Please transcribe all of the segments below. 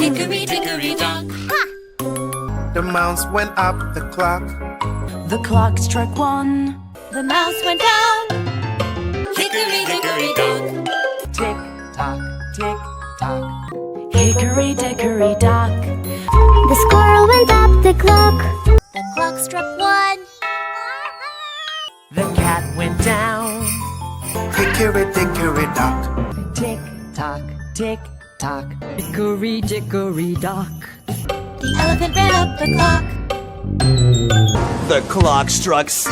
Hickory Dickory Dock. The mouse went up the clock. The clock struck 1. The mouse went down. Hickory Dickory Dock. Tick tock, tick tock. Hickory Dickory Dock. The squirrel went up the clock. The clock struck 1. The cat went down. Hickory Dickory Dock. Tick tock, tick tock. Hickory Dickory Dock. The elephant ran up the clock. The clock struck 6.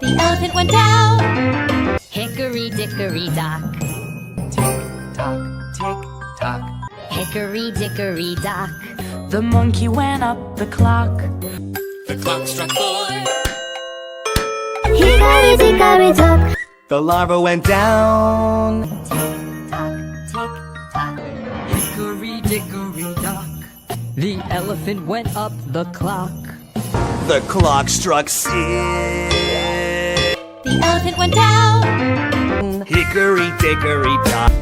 The elephant went down. Hickory Dickory Dock. Tick tock, tick tock. Hickory Dickory Dock. The monkey went up the clock. The clock struck 4. Hickory Dickory Dock. The larva went down. Tick tock. Hickory Dickory Dock. The elephant went up the clock. The clock struck 6. The elephant went down. Hickory Dickory Dock.